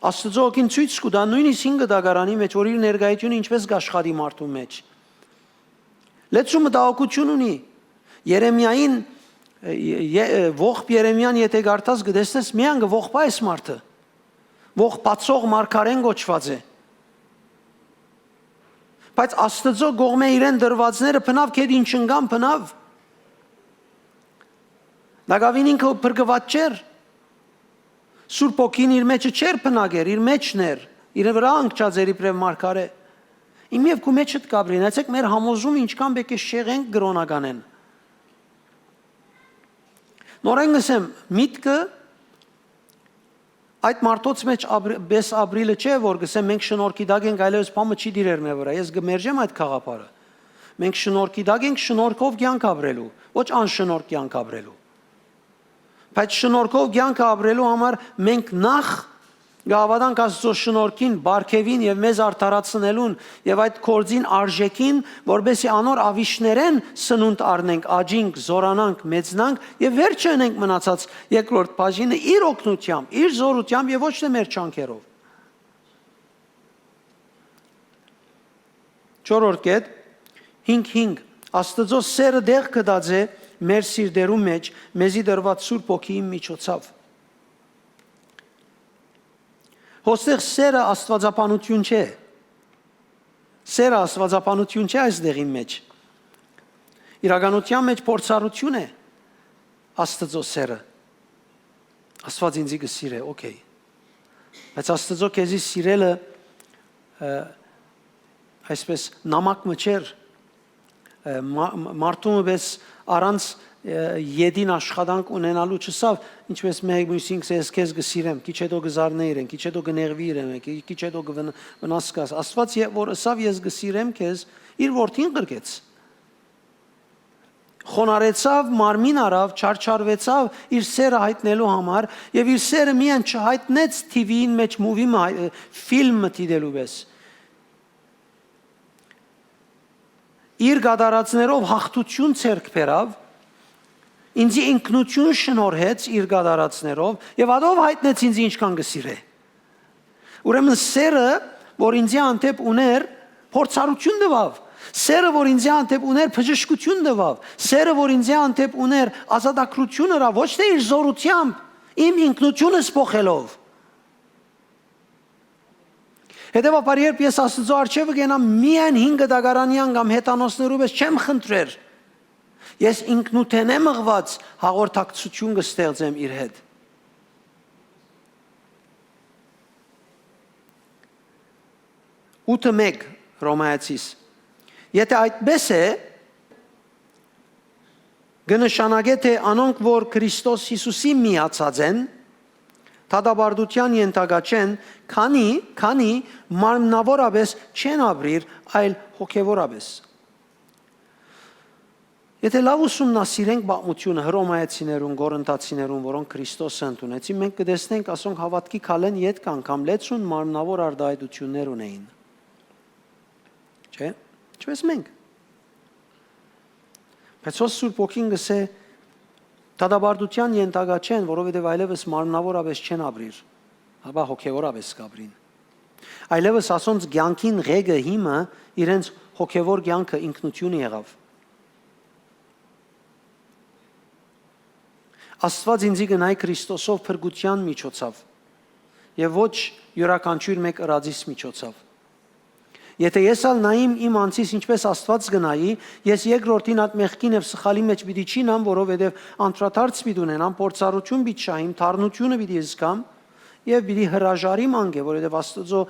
Աստծո օգին ցույց կտա նույնիսկ 5 դագարանի մեջ, որ իր ներկայությունը ինչպես կաշխատի մարդու մեջ։ Լեցումը դահոկություն ունի։ Երեմիային ողբ Երեմիան եթե գարտած կտեսնես միան ողբա էս մարդը։ Ողբացող մարգարեն գոչված է։ Բայց Աստծո գողմե իրեն դրվածները փնավ քեդին չնգան փնավ։ Նագավին ինքը բրգված չէր։ Սուրբ ոգին իր մեջը չէր փնագեր, իր մեջն էր, իր վրա անկճած էր իբրև մարգարե։ Իմ եւ քու մեջդ կաբրին, այսեք մեր համոզում ինչքան պետք է շեղենք գրոնականեն։ Նորեն գսեմ, միտքը այդ մարդոց մեջ բես ապրիլը չէ, որ գսեմ մենք շնորհքի դակ ենք, այլևս բամը չի դիրեր մեր վրա։ Ես գմերժեմ այդ խաղապարը։ Մենք շնորհքի դակ ենք շնորհքով կյանք ապրելու, ոչ անշնորհք կյանք ապրելու։ Բայց շնորհքով կյանք ապրելու համար մենք նախ գավադանք Աստծո շնորհքին, բարգևին եւ մեզ արդարացնելուն եւ այդ կորձին արժեքին, որբեսի անոր ավիշներեն սնունդ առնենք, աջինք, զորանանք, մեծնանք եւ վերջը ունենք մնացած երկրորդ բաժինը իր օգնությամբ, իր զորությամբ եւ ոչ թե մեր չանքերով։ Չորրորդ կետ 5:5 Աստծո սերը դեղ կդած է մեր սիրտերու մեջ, մեզի դրված Սուրբ Օգիի միջոցով։ Հոստեղ սերը աստվածապանություն չէ։ Սերը աստվածաբանություն չէ այս դեղի մեջ։ Իրականության մեջ փորձառություն է Աստծո սերը։ Աստված ինձ կսիրե, օքեյ։ Բայց Աստծո քեզի սիրելը այսպես նամակ մչեր մարդու պես առանց յեդին աշխատանք ունենալու չսավ, ինչպես մեկ մյուսին ես քեզ գսիրեմ, քիչ հետո գզարներ են, քիչ հետո գներվի իրեմ, քիչ հետո վնաս կաս։ Աստված որ ասավ ես գսիրեմ քեզ, իր որդին գրկեց։ Խոնարեցավ, մարմին արավ, չարչարվեցավ իր սերը հայտնելու համար եւ իր սերը միայն չհայտնեց TV-ին մեջ ֆիլմը դիտելու պես։ Իր գադարածներով հաղթություն ցերկ բերավ, ինձ ինքնություն շնորհեց իր գադարածներով եւ ադով հայտնեց ինձ ինչքան գսիրե։ Ուրեմն սերը, որ ինձ անտեպ ուներ, փորձառություն տվավ։ Սերը, որ ինձ անտեպ ուներ, բժշկություն տվավ։ Սերը, որ ինձ անտեպ ուներ, ազատագրություն հրա, ոչ թե իր զորությամբ, իմ ինքնությունը սփոխելով։ Հետևաբար երբ ես Աստծո առջև գնամ միայն 5 դագարանյան կամ հետանոսներու պես չեմ խնդրեր։ Ես ինքնութեն եմ ըղված հաղորդակցություն կստեղծեմ իր հետ։ Ութը մեկ Հռոմայացիս։ Եթե այդպես է, կնշանակե թե անոնք, որ Քրիստոս Հիսուսի միացած են, թադաբարդության ենթակա չեն, քանի մարմնավորապես չեն ապրիր, այլ հոգևորապես։ Եթե լավ ուսումնասիրենք պատմությունը հռոմայացիներուն, կորինթացիներուն, որոնք Քրիստոսը ընդունեցին, մենք կտեսնենք, ասոնք հավատքի քալեն յետք անգամ լեցուն մարմնավոր արտահայտություններ ունեին։ Չէ՞։ Ինչպես մենք։ Բայց Սուրբ Օքին գսե թադաբարդության ենթակա չեն, որովհետև այլևս մարմնավորապես չեն ապրիր, ապա հոգևորապես կապրին։ Այլևս ասոնց կյանքին ղեգը հիմը իրենց հոգևոր կյանքը ինքնությունը եղավ։ Աստված ինձի գնայ Քրիստոսով փրկության միջոցով եւ ոչ յուրաքանչյուր մեկ ըրածից միջոցով։ Եթե ես ալ նայեմ իմ անձիս ինչպես Աստված գնայի, ես երկրորդին այդ մեղքին եւ սխալի մեջ պիտի չինամ, որովհետեւ անդրադարձ պիտի ունենամ, փորձառություն պիտի շահիմ, թարնությունը պիտի զգամ եւ պիտի հրաժարիմ անգե, որովհետեւ Աստծո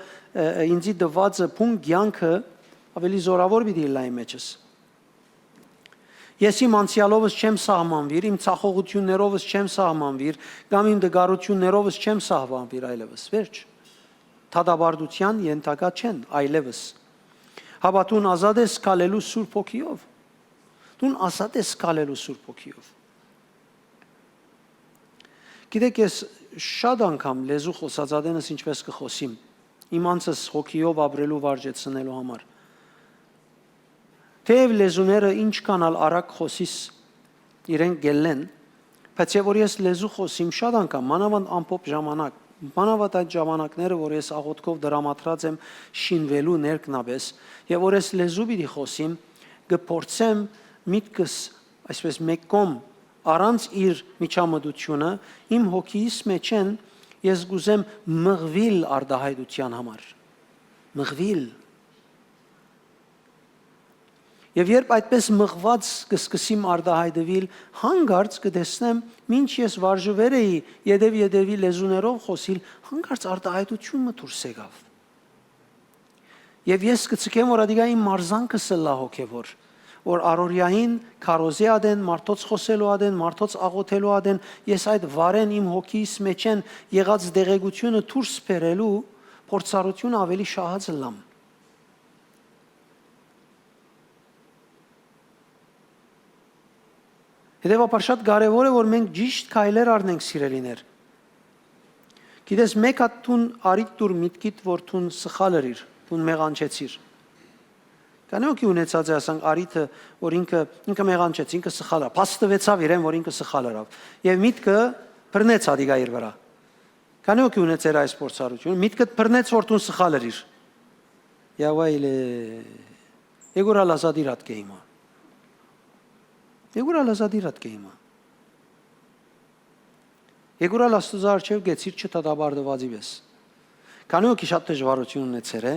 ինձի դվածը փուն կյանքը ավելի զորավոր պիտի լայ մեջս։ Ես իմ անցյալովս չեմ սահմանվիր, իմ ցախողություններովս չեմ սահմանվիր, կամ իմ դգարություններովս չեմ սահմանվիր այլևս, վերջ։ Թադաբարդության ենթակա չեն այլևս։ Հապա դու ազատ ես կալելու Սուրբ Օքիով։ Դու ազատ ես կալելու Սուրբ Օքիով։ Գիտեք, ես շատ անգամ լեզու խոսածադենս ինչպես կխոսիմ, իմ անձս հոգիով ապրելու վարժեցնելու համար։ Թեև լեզուները ինչքան ալ արագ խոսիս իրենք գելեն, բայց եւ որ ես լեզու խոսիմ շատ անգամ, մանավանդ ամփոփ ժամանակ, մանավանդ այդ ժամանակները, որ ես աղոթքով դրամատրած եմ շինվելու ներքնաբես, եւ որ ես լեզու պիտի խոսիմ, կփորձեմ միտքս այսպես մեկ կողմ առանց իր միջամտությունը իմ հոգիս մեջ են ես գուզեմ մղվիլ արդահայտության համար։ Մղվիլ Եվ երբ այդպես մղված կսկսիմ արդահայտվել, հանգարց կտեսնեմ, ինչ ես վարժվեր էի, յետևի լեզուներով խոսիլ, հանգարց արդահայտությունը դուրս եկավ։ Եվ ես կցկեմ, որ ադիգա իմ մարզանքը սլա հոգևոր, որ առօրյային քարոզի ադեն, մարդոց խոսելու ադեն, մարդոց աղոթելու ադեն, ես այդ վարեն իմ հոգիս մեջ են եղած դեղեցությունը դուրս բերելու փորձառությունը ավելի շահած լամ։ Հետևաբար շատ կարևոր է, որ մենք ճիշտ քայլեր առնենք սիրելիներ։ Գիտես, մեկ հատ տուն արիտ դուր միտքիդ, որ տուն սխալ էր, տուն մեղանչեցիր։ Կանոքի ունեցած է ասանք արիթը, որ ինքը մեղանչեց, ինքը սխալ է, փաստվեցավ իրեն, որ ինքը սխալ էր։ Եվ միտքը բռնեց ադիգա իր վրա։ Կանոքի ունեցեր այս փորձառությունը, միտքը բռնեց, որ տուն սխալ էր։ Եվայլե Եգորա լազադիրատ կեիմա։ Եգուրա լազադիրատ կեիմա։ Եգուրա լաստուզա արջև գեցիր չտադաբարդվածի վես։ Կանոքի շատ դժվարություն ունեցեր է,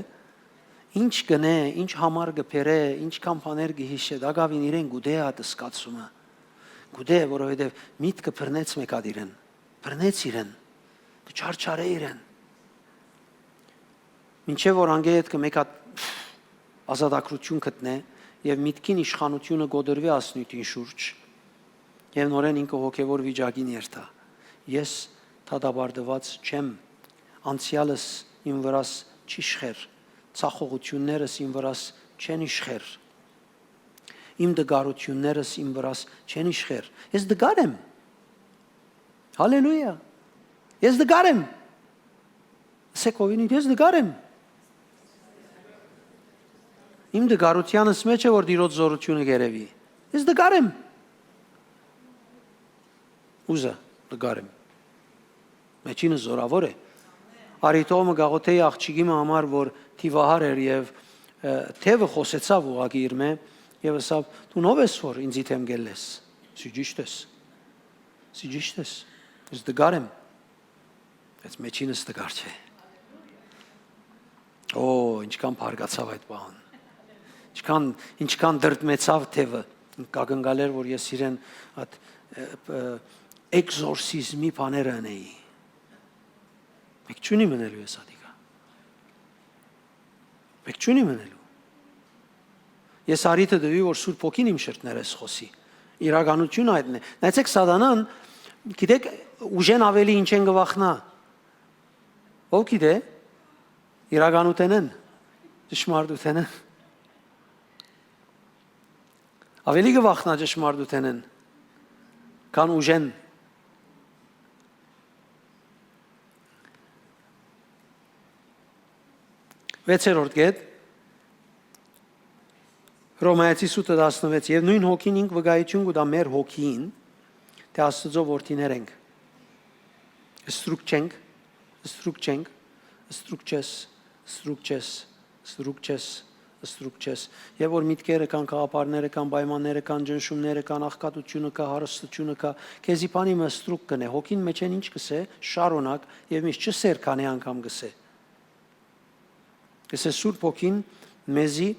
ինչ գնե, ինչ համար գբերե, ինչ կամփաներ գհիշե, դակավին իրեն գուդե է դսկացումը։ Գուդե, որովհետև միտքը բռնեց մեկադիրեն, բռնեց իրեն, կչարչարե իրեն։ Մինչև որ անգետ կմեկա ազատագրություն գտնե եւ միտքին իշխանությունը գոդրվի ասնույթին շուրջ եւ նորեն ինքը հոգեվոր վիճակին երթա։ Ես թադաբարդված չեմ, անցյալս իմ վրաս չի իշխեր, ցախողություններս իմ վրաս չեն իշխեր, իմ դգարություններս իմ վրաս չեն իշխեր։ Ես դգար եմ։ Հալելույա։ Ես դգար եմ։ Սեկովին ես դգար եմ։ Իմ դգարությանս մեջ է որ դիրոց զորությունը գերեվի։ Ես դգար եմ։ Ուզա դգար եմ։ Մեջինը զորավոր է։ Արիտոմը գաղութեի աղջիկի համար որ թիվահար էր եւ թևը խոսեցավ ուղակի իր մե եւ ասավ դու ով ես որ ինձ իթեմ գելես։ Սիջիշտես։ Սիջիշտես։ Ես դգար եմ։ Այս մեջինս դգար չէ։ Օ, ինչքան բարգացավ այդ բան։ Ինչքան դրդմեցավ թևը, կագնգալեր, որ ես իրեն այդ էկզորսիզմի բաները անեի։ Մեկ չունի մնելու ես ադիկա։ Մեկ չունի մնելու։ Ես արիթը դվի, որ Սուրբ Հոգին իմ շրտներես խոսի։ Իրականությունը այդն է։ Նայեցեք սատանան, գիտեք, ուժեն ավելի ինչ են գվախնա։ Ով գիտե։ Իրականութեն են, ճշմարտութեն են։ Ավելի գվախնա ճշմարտութեն են, քան ուժեն։ Վեցերորդ գետ, Հռոմայացի 8:16 եւ նույն հոգին ինք վկայություն կտա մեր հոգին, թե Աստծո որդիներ ենք։ Ստրուկչես, եւ որ միտքերը կան, կաղապարները կան, պայմանները կան, ջնշումները կան, աղքատությունը կա, հարստությունը կա, քեզի բանի մը ստրուկ կնե, հոգին մեջ են ինչ կսե, շարունակ եւ միշտ չսերքանի անգամ կսե։ Կսե Սուրբ Հոգին մեզի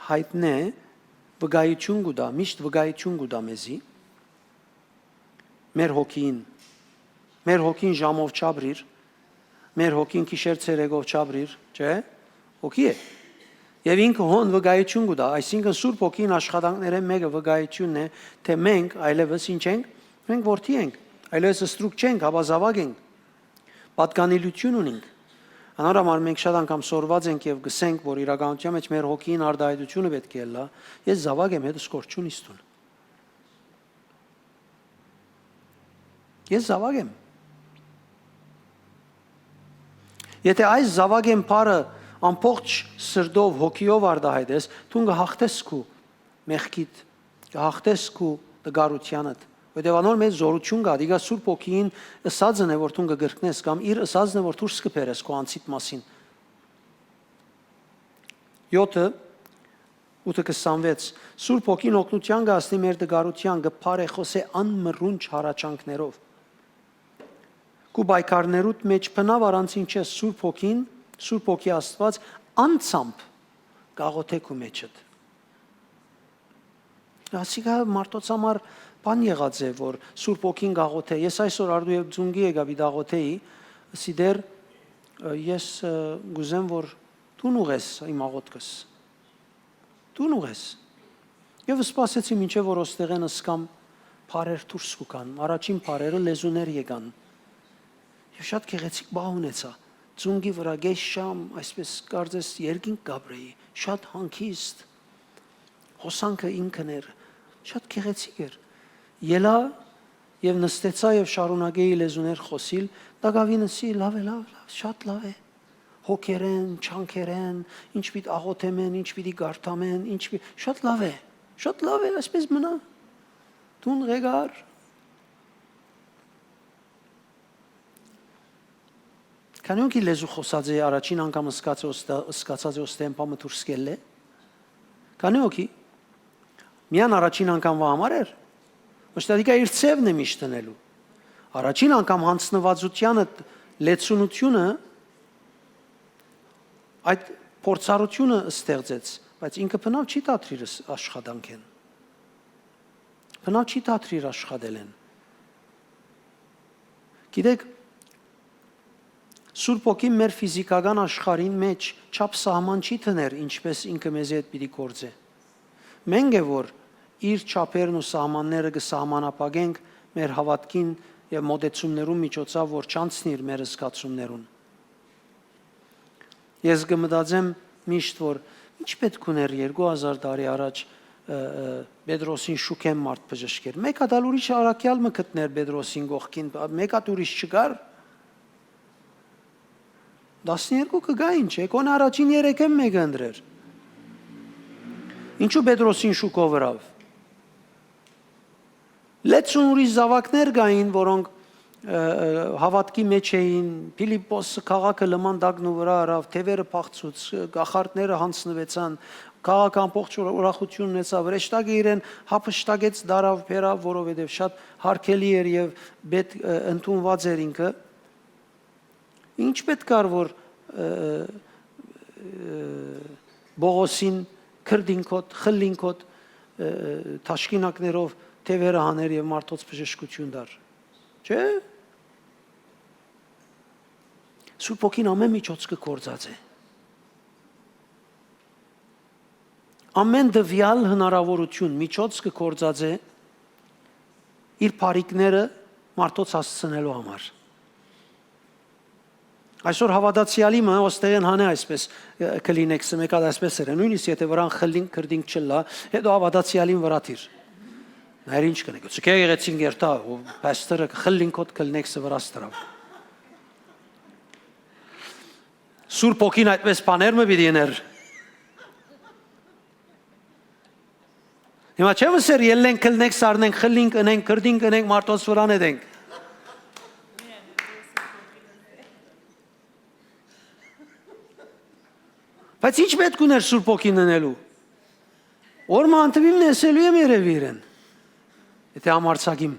հայտնե վկայություն կտա, միշտ վկայություն կտա մեզի, մեր հոգին ժամով չաբրիր, մեր հոգին քիշեր ցերեգով չաբրիր, չէ՞, հոգի է։ Եվ ինքը հոն վկայություն կտա, այսինքն Սուրբ Հոգին աշխատանքները մեկը վկայությունն է, թե մենք այլևս ինչ ենք, մենք որդի ենք, այլևս ստրուկ չենք, հավազավակ ենք, պատկանելություն ունենք։ Անորոշ մենք շատ անգամ սորված ենք եւ գսենք, որ իրականության մեջ մեր հոգին արդայդությունը պետք է լա, ես զավակ եմ, հետս կորչուն իստուն։ Ես զավակ եմ։ Եթե այս զավակ եմ բարը ամբողջ սրտով, հոգիով արդահայտես, դու կհաղթես քու մեղքիդ, կհաղթես քու դգարությանդ։ Որտեղ անոր մեծ զորություն կա, դիգա Սուրբ Հոգին ըսածն է, որ դու կգրկնես, կամ իր ըսածն է, որ դուրս կբերես քո անցիդ մասին։ 7:26 Սուրբ Հոգին օգնության կհասնի մեր դգարության, կփարե խոսե անմռունչ հարաճանքներով։ Քու բայկարներուտ մեջ բնավ առանցին չէ Սուրբ Հոգին, Սուրբ Հոգի Աստված անցամբ գաղոթե քու մեջդ։ Ասիկա մարդոց համար բան եղած է, որ Սուրբ Հոգին գաղոթե։ Ես այսօր արդու եւ ձունգի եկավի դաղոթեի, ասի դեր ես գուզեմ որ դու ուղես իմ աղոթքս։ Դու ուղես։ Եվ սպասեցի մինչև որ ոստեղեն սկամ բարեր դուրս կան, առաջին բարերը լեզուներ եկան։ Եվ շատ գեղեցիկ բան ունեցա։ Ձունգի վրա գեշ շամ, այսպես կարծես երկինք գաբրեի, շատ հանգիստ։ Հոսանքը ինքն էր, շատ գեղեցիկ էր։ Ելա եւ նստեցա եւ շարունակեի լեզուներ խոսիլ, դակավինսի լավ է, շատ լավ է։ Հոգերեն, չանքերեն, ինչ պիտի աղոթեմեն, ինչ պիտի գարթամեն, շատ լավ է, այսպես մնա։ Դուն ղեկար։ Կանոնքի լեզու խոսած է առաջին անգամ սկացած է ոստեն պամը թուրսկել է։ Կանոնքի միան առաջին անգամվա համար էր, մշտադիկա իր ծևն է միշտ տնելու։ Առաջին անգամ հանցնվածությանը լեցունությունը այդ փորձառությունը ստեղծեց, բայց ինքը բնավ չի դադրիր աշխատանքեն։ Բնավ չի դադրիր աշխատել են։ Գիտեք, Սուրբ Օքին մեր ֆիզիկական աշխարհին մեջ չափ սահման չի դներ, ինչպես ինքը մեզի հետ պիտի գործե։ Մենք է որ իր չափերն ու սահմանները կսահմանապակենք մեր հավատքին եւ մոդեցումներու միջոցով, որ չանցնի մեր զգացումներուն։ Ես կմտածեմ միշտ, որ ինչ պետք ուներ 2000 տարի առաջ Պետրոսին շուքեն մարդ բժշկեր։ Մեկ հատ ուրիշ արաքյալ մը գտներ Պետրոսին գողքին, մեկ հատ ուրիշ չկար։ 12 կգային, չէ՞, կոն առաջին 3-ը մեկը ընդրեր։ Ինչու Պետրոսին շուկով վրավ։ Լեցուն ուրիշ զավակներ կային, որոնք հավատքի մեջ էին, Փիլիպոսը քաղաքը լման դագնու վրա արավ, թևերը փախցուց, գախարտները հանձնվեցան, քաղաքը ամբողջ ուրախություն ունեցավ, վրեժտակը իրեն հապը շտակեց դարավ, բերավ, որովհետև շատ հարգելի էր եւ բեդ ընդունված էր ինքը։ Ինչ պետք կար, որ Բողոսին քրդինքոտ, խլինքոտ թաշկինակներով թևերը հաներ եւ մարդոց բժշկություն դար։ Չէ՞։ Սուրբ Օքին ամեն միջոց կգործած է։ Ամեն դվյալ հնարավորություն միջոց կգործած է իր բարիկները մարդոց հասցնելու համար։ Այսօր հավատացյալի մը ոստեղեն հանե այսպես կլինեք սմեկալ այսպես էր, նույնիսկ եթե վրան խլին քրդինք չլա, հետո հավատացյալին վրա թիր։ Նայր ինչ կնեք, ցկե եղեցին գերտա, ու պաստորը խլինքոտ կլնեք սվրաստրավ։ Սուրբ Օքին այդպես բաներ մը պիտի ներ։ Հիմա չէ՞ վսեր ելնենք կլնենք սարնենք խլինք ընենք քրդինք ընենք մարդոց վրան edենք։ Բայց ինչ պետք ուներ Սուրբ Օքին ընելու։ Օրմա անտվիմ նեսելու եմ երևի իրեն։ Եթե ամարցակիմ։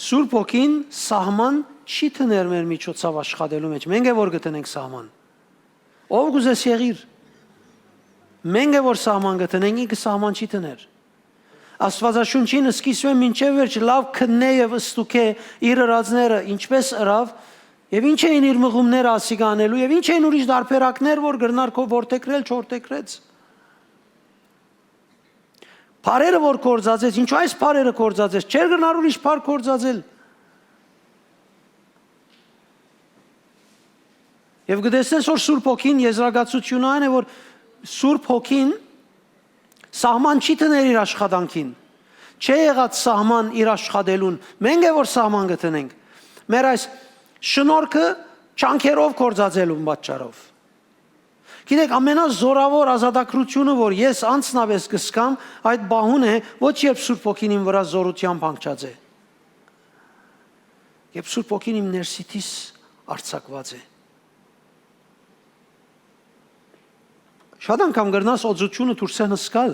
Սուրբ Օքին սահման չի տներ մեր միջոցով աշխատելու մեջ։ Մենք է որ գտնենք սահման։ Ով գուզես եղիր։ Մենք է որ սահման գտնենք, ինքը սահման չի տներ։ Աստվածաշունչին սկիզբը մինչև վերջ լավ քննե եւ ստուգե իր ռածները, ինչպես ըրավ, եւ ինչ էին իր մղումները ասիգանելու, եւ ինչ էին ուրիշ դարբերակներ, որ գրնարկով որտեքրել, չորտեքրեց։ Բարերը որ կործածեց, ինչու այս բարերը կործածեց, չէր գնար ուրիշ բար կործածել։ Եվ գտեսնես որ Սուրբ Օքին եզրակացությունը այն է, որ Սուրբ Օքին սահման չի տներ իր աշխատանքին։ Չէ եղած սահման իր աշխատելուն։ Մենք է որ սահման գտնենք։ Մեր այս շնորհքը չանքերով կործածելուն պատճառով։ Գիտեք, ամենազորավոր ազատագրությունը, որ ես անձնապես կսկամ, այդ բահուն է, ոչ երբ Սուրբ Օքին իմ վրա զորությամբ հանգչած է։ Երբ Սուրբ Օքին իմ ներսիտիս արձակված է։ Շատ անգամ գրնաս օծությունը դուրսեն սկալ,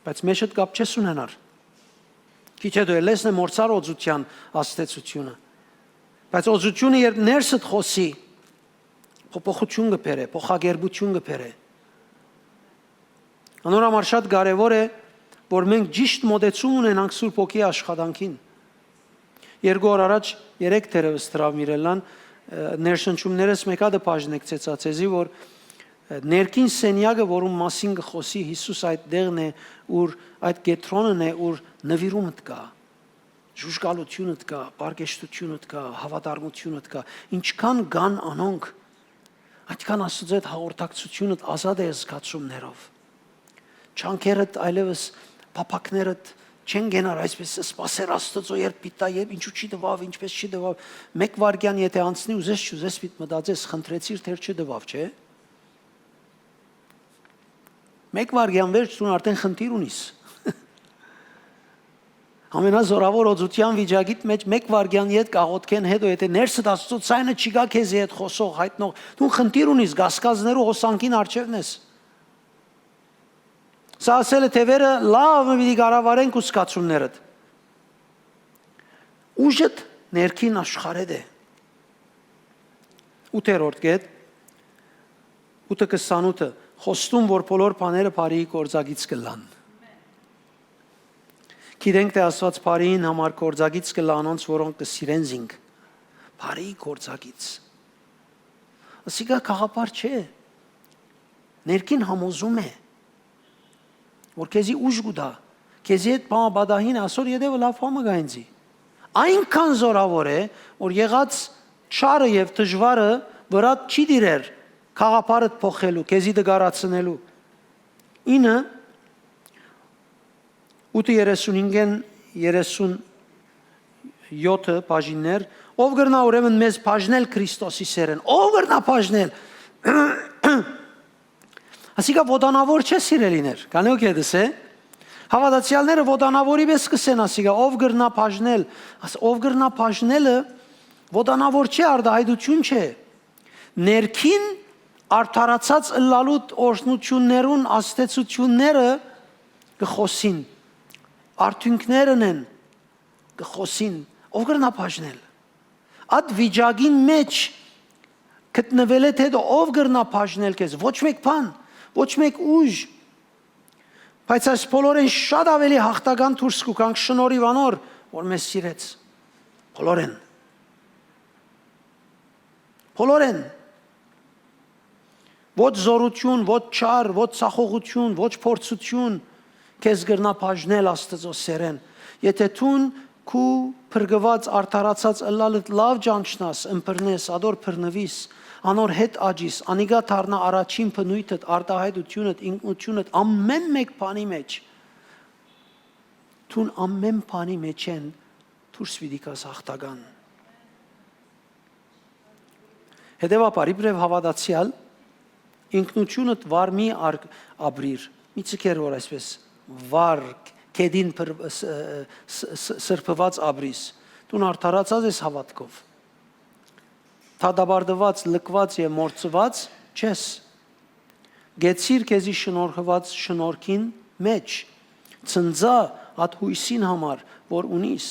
բայց մեջ հետ կապ չես ունենար։ Քիչ հետո ելեսն է մորցար օծության աստեցությունը։ Բայց օծությունը երբ ներսդ խոսի, փոփոխություն կբերե, փոխագերբություն կբերե։ Անորոշ շատ կարևոր է, որ մենք ճիշտ մոտեցում ունենանք Սուրբ Օքիի աշխատանքին։ 2 օր առաջ 3 թերևս տրավմիրելան ներշնչումներս մեկը դպաժնեք ցեցածեզի, որ ներքին սենյակը, որում մասին կխոսի Հիսուս այդ դեղն է, ուր այդ կետրոնն է, ուր նվիրումդ կա, ժուժկալությունդ կա, պարգեշտությունդ կա, հավատարմությունդ կա, ինչքան գան անոնք, այդքան Աստծո այդ հաղորդակցությունդ ազատ է զգացումներով։ Չանքերդ այլևս փափակներդ չեն գենար այսպես սպասեր Աստծո երբ պիտա եւ ինչու չի դվավ, ինչպես չի դվավ։ Մեկ վարքյան եթե անցնի ուզես չուզես պիտ մտածես, խնդրեցիր թեր չդվավ, չէ՞։ Մեկ վարքյան վերջ դու արդեն խնդիր ունիս։ Ամենազորավոր օծության վիճակիդ մեջ մեկ վարքյան իդ կաղոտքեն հետո եթե ներսդ Աստծո ցայնը չի գա քեզ հետ խոսող հայտնող դու խնդիր ունիս գասկազներու հոսանքին արչևն ես։ Սա ասել է թևերը լավ մի գարավարենք ու սկացումներդ։ Ուժդ ներքին աշխարհեդ է։ 8-րդ կետ 8:28 խոստում, որ բոլոր բաները բարի գործագից կլան։ Գիտենք, թե Աստված բարին համար գործագից կլա անոնց, որոնք կսիրեն զինք։ Բարի գործագից։ Ասիկա քաղաքապար չէ։ Ներքին համոզում է, որ քեզի ուժ գուտա, քեզի այդ բամաբադահին ասոր յետևը լավ համը գայնձի։ Այնքան զորավոր է, որ եղած չարը եւ դժվարը վրա չի դիրեր քաղաքապարը փոխելու, քեզի դգարացնելու։ 8:35-ն 37 բաժիններ, ով գրնա ուրեմն մեզ բաժնել Քրիստոսի սերեն, ով գրնա բաժնել։ Ասիկա ոտանավոր չէ սիրելիներ, կանեք եդս է։ Հավատացյալները ոտանավորի պես կսեն ասիկա, ով գրնա բաժնել, ով գրնա բաժնելը ոտանավոր չէ, արդահայտություն չէ։ Ներքին արդարացած ըլլալուտ օրհնություններուն աստեցությունները կխոսին, արդյունքներն են կխոսին, ով գրնա բաժնել։ Այդ վիճակին մեջ գտնվել է թե ով գրնա բաժնել քեզ, ոչ մեկ բան, ոչ մեկ ուժ, բայց այս բոլորեն շատ ավելի հաղթական դուրս կուկանք շնորհիվ անոր, որ մեզ սիրեց, բոլորեն, ոչ զորություն, ոչ չար, ոչ ցախողություն, ոչ փորձություն, քեզ գրնա բաժնել Աստծո սերեն, եթե դուն քու փրկված արդարացած ըլլալդ լավ ճանչնաս, ըմբռնես, ադոր փռնվիս, անոր հետ աջիս, անիգա դառնա առաջին բնույթդ, արտահայտությունդ, ինքնությունդ, ամեն մեկ բանի մեջ, դուն ամեն բանի մեջ են դուրս պիտի գաս հաղթական։ Հետևաբար իբրև հավատացյալ ինքնությունդ վար մի ապրիր, մի ցկեր որ այսպես վար կեդին սրբված ապրիս, դու արդարացած ես հավատքով, թադաբարդված, լկված և մորցված չես, գեցիր քեզի շնորհված շնորհքին մեջ, ցնծա այդ հույսին համար, որ ունիս։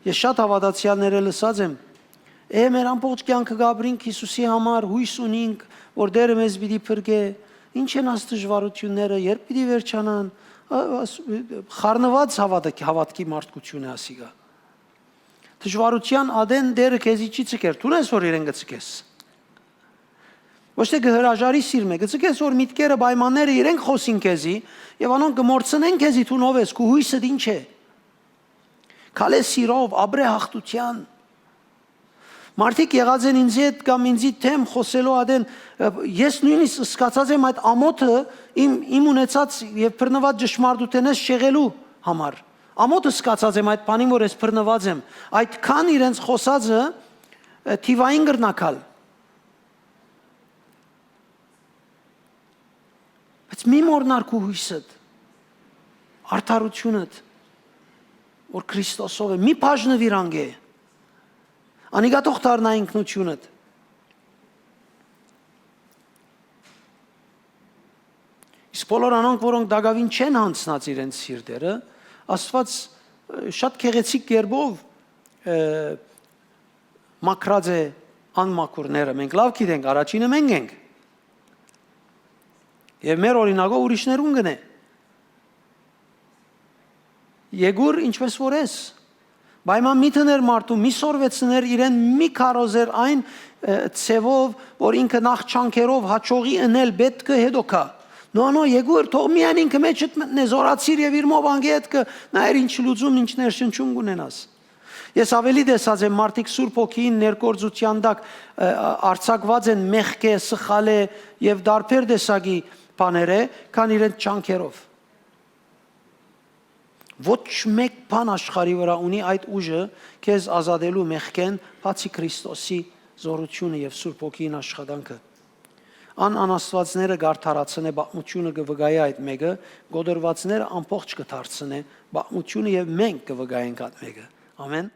Ես շատ հավատացյալները լսած եմ, մեր ամբողջ կյանքը գաբրինք Հիսուսի համար հույս ունենք, որ Տերը մեզ պիտի փրկե, ինչ են աս դժվարությունները, երբ պիտի վերջանան, խառնված հավատքի մարդկություն է ասիկա։ Դժվարության ադեն Տերը քեզի չի ցկեր, դու ես որ իրեն գցկես։ Ոչ թե գհրաժարի սիրմե, գցկես որ միտքերը պայմանները իրենք խոսին քեզի, եւ անոնք կմորցնեն քեզի դու ով ես, քու հույսդ ինչ է։ Քալե սիրով, ապրե հաղթության։ Մարդիկ եղած են ինձի հետ կամ ինձի թեմ խոսելու ադեն, ես նույնիսկ սկացած եմ այդ ամոթը իմ ունեցած եւ բռնված ճշմարտութենես շեղելու համար։ Ամոթը սկացած եմ այդ բանին, որ ես բռնված եմ, այդքան իրենց խոսածը թիվային գրնակալ։ Բայց մի մորնար քու հույսդ, արդարությունդ, որ Քրիստոսով է, մի բաժնվիր անգե։ Անիգա թող դառնա ինքնությունդ։ Իսկ բոլոր անոնք, որոնք դակավին չեն հանձնած իրենց սիրտերը, Աստված շատ գեղեցիկ կերպով մաքրած է անմաքուրները։ Մենք լավ գիտենք, առաջինը մենք ենք։ Եվ մեր օրինակով ուրիշներուն գնե։ Եգուր ինչպես որ ես, բայց միտներ մարդու մի սորվեցներ իրեն մի կարոզեր այն ցևով, որ ինքը նախ չանքերով հաճողի ընել պետք է հետոքա։ Նո, եգուր թող միայն ինքը մեջ մտնե զորացիր եւ իր մովանգի հետ նայր ինչ լուծում, ինչ ներշնչում կունենաս։ Ես ավելի տեսած եմ մարդիկ Սուրբ Հոգին ներգործության տակ արձակված են մեղքե, սխալե եւ դարբեր տեսակի բաները, քան իրենց չանքերով։ Ոչ մեկ բան աշխարհի վրա ունի այդ ուժը քեզ ազատելու մեղքեն, բացի Քրիստոսի զորությունը եւ Սուրբ Հոգին աշխատանքը։ Անաստվածները գարթարացնե բաղմությունը կվգայի այդ մեկը, գոդրվածները ամբողջ կդարձնե բաղմությունը եւ մենք կվգայենք այդ մեկը։ Ամեն։